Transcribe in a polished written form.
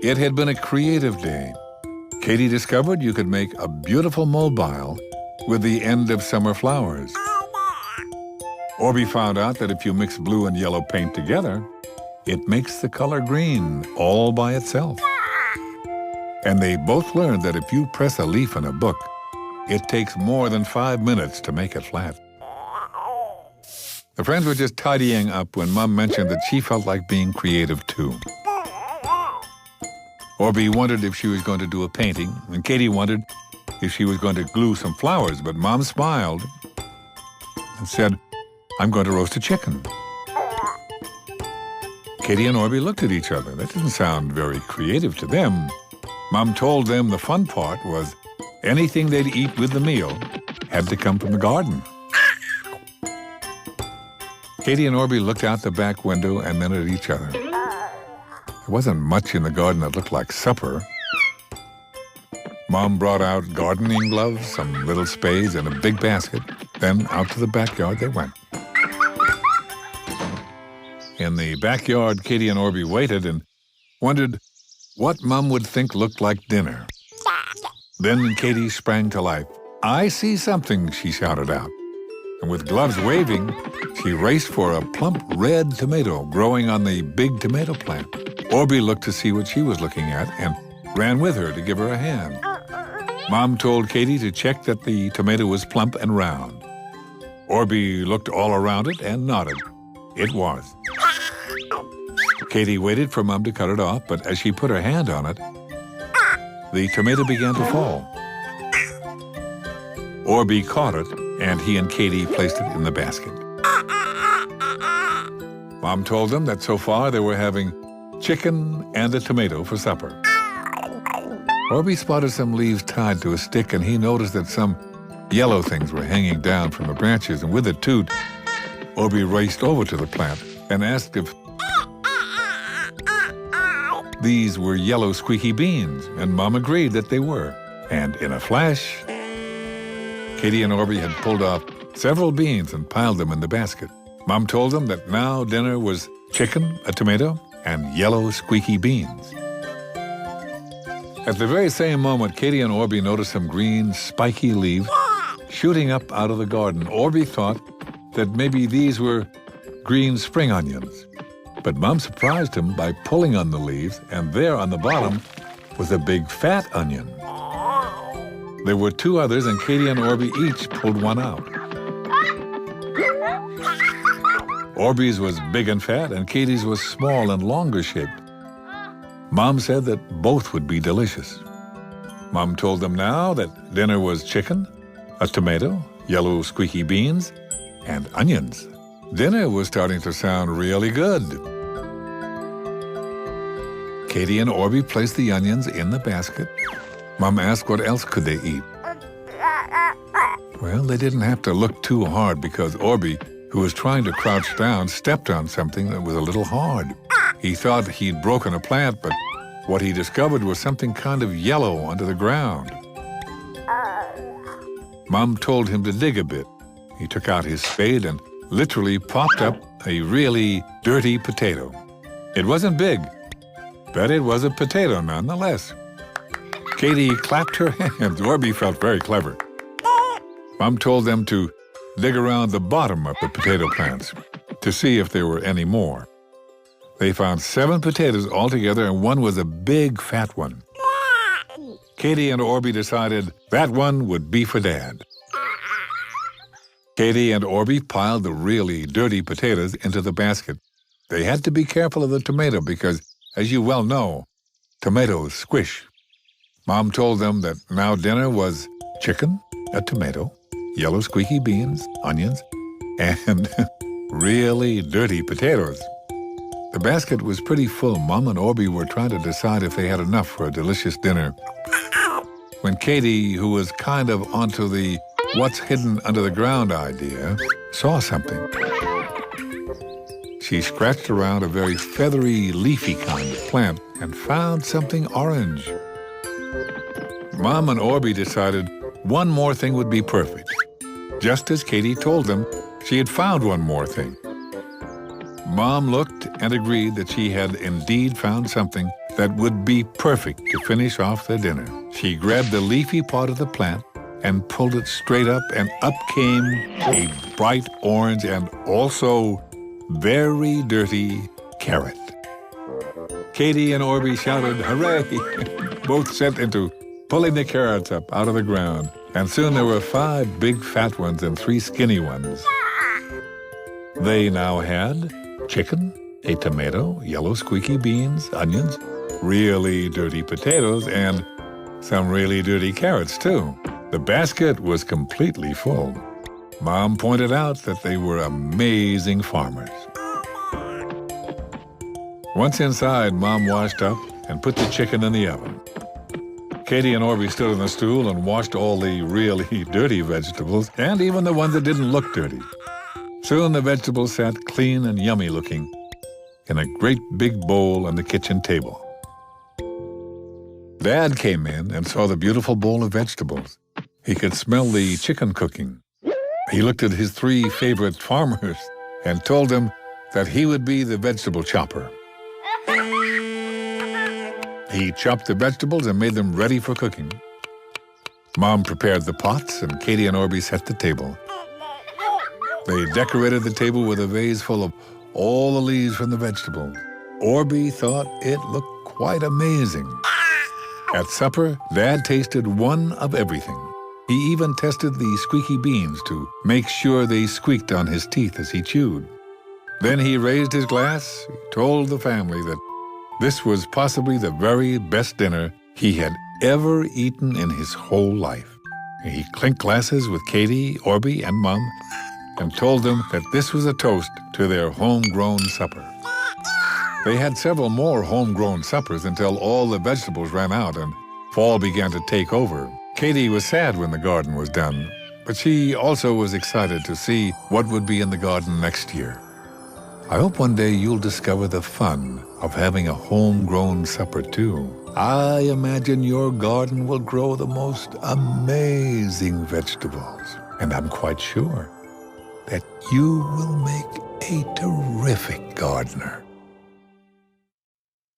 It had been a creative day. Katie discovered you could make a beautiful mobile with the end of summer flowers. Orbie found out that if you mix blue and yellow paint together, it makes the color green all by itself. And they both learned that if you press a leaf in a book, it takes more than 5 minutes to make it flat. The friends were just tidying up when Mom mentioned that she felt like being creative too. Orbie wondered if she was going to do a painting, and Katie wondered if she was going to glue some flowers, but Mom smiled and said, "I'm going to roast a chicken." Katie and Orbie looked at each other. That didn't sound very creative to them. Mom told them the fun part was anything they'd eat with the meal had to come from the garden. Katie and Orbie looked out the back window and then at each other. There wasn't much in the garden that looked like supper. Mom brought out gardening gloves, some little spades, and a big basket. Then out to the backyard they went. In the backyard, Katie and Orbie waited and wondered what Mom would think looked like dinner. Then Katie sprang to life. "I see something," she shouted out. And with gloves waving, she raced for a plump red tomato growing on the big tomato plant. Orbie looked to see what she was looking at and ran with her to give her a hand. Mom told Katie to check that the tomato was plump and round. Orbie looked all around it and nodded. It was. Katie waited for Mom to cut it off, but as she put her hand on it, the tomato began to fall. Orbie caught it, and he and Katie placed it in the basket. Mom told them that so far they were having chicken and a tomato for supper. Orbie spotted some leaves tied to a stick, and he noticed that some yellow things were hanging down from the branches, and with a toot, Orbie raced over to the plant and asked if these were yellow squeaky beans, and Mom agreed that they were. And in a flash, Katie and Orbie had pulled off several beans and piled them in the basket. Mom told them that now dinner was chicken, a tomato, and yellow squeaky beans. At the very same moment, Katie and Orbie noticed some green, spiky leaves shooting up out of the garden. Orbie thought that maybe these were green spring onions. But Mom surprised him by pulling on the leaves, and there on the bottom was a big fat onion. There were two others, and Katie and Orbie each pulled one out. Orbie's was big and fat, and Katie's was small and longer shaped. Mom said that both would be delicious. Mom told them now that dinner was chicken, a tomato, yellow squeaky beans, and onions. Dinner was starting to sound really good. Katie and Orbie placed the onions in the basket. Mom asked what else could they eat. Well, they didn't have to look too hard because Orbie, who was trying to crouch down, stepped on something that was a little hard. He thought he'd broken a plant, but what he discovered was something kind of yellow under the ground. Mom told him to dig a bit. He took out his spade and literally popped up a really dirty potato. It wasn't big, but it was a potato nonetheless. Katie clapped her hands. Orbie felt very clever. Mom told them to dig around the bottom of the potato plants to see if there were any more. They found 7 potatoes altogether, and one was a big, fat one. Katie and Orbie decided that one would be for Dad. Katie and Orbie piled the really dirty potatoes into the basket. They had to be careful of the tomato because, as you well know, tomatoes squish. Mom told them that now dinner was chicken, a tomato, yellow squeaky beans, onions, and really dirty potatoes. The basket was pretty full. Mom and Orbie were trying to decide if they had enough for a delicious dinner when Katie, who was kind of onto the what's hidden under the ground idea, saw something. She scratched around a very feathery, leafy kind of plant and found something orange. Mom and Orbie decided one more thing would be perfect. Just as Katie told them, she had found one more thing. Mom looked and agreed that she had indeed found something that would be perfect to finish off their dinner. She grabbed the leafy part of the plant and pulled it straight up, and up came a bright orange and also very dirty carrot. Katie and Orbie shouted, "Hooray!" both set into pulling the carrots up out of the ground, and soon there were 5 big fat ones and 3 skinny ones. They now had chicken, a tomato, yellow squeaky beans, onions, really dirty potatoes, and some really dirty carrots, too. The basket was completely full. Mom pointed out that they were amazing farmers. Once inside, Mom washed up and put the chicken in the oven. Katie and Orbie stood on the stool and washed all the really dirty vegetables, and even the ones that didn't look dirty. Soon the vegetables sat clean and yummy looking in a great big bowl on the kitchen table. Dad came in and saw the beautiful bowl of vegetables. He could smell the chicken cooking. He looked at his 3 favorite farmers and told them that he would be the vegetable chopper. He chopped the vegetables and made them ready for cooking. Mom prepared the pots, and Katie and Orbie set the table. They decorated the table with a vase full of all the leaves from the vegetables. Orbie thought it looked quite amazing. At supper, Dad tasted one of everything. He even tested the squeaky beans to make sure they squeaked on his teeth as he chewed. Then he raised his glass, told the family that this was possibly the very best dinner he had ever eaten in his whole life. He clinked glasses with Katie, Orbie, and Mom, and told them that this was a toast to their homegrown supper. They had several more homegrown suppers until all the vegetables ran out and fall began to take over. Katie was sad when the garden was done, but she also was excited to see what would be in the garden next year. I hope one day you'll discover the fun of having a homegrown supper too. I imagine your garden will grow the most amazing vegetables, and I'm quite sure that you will make a terrific gardener.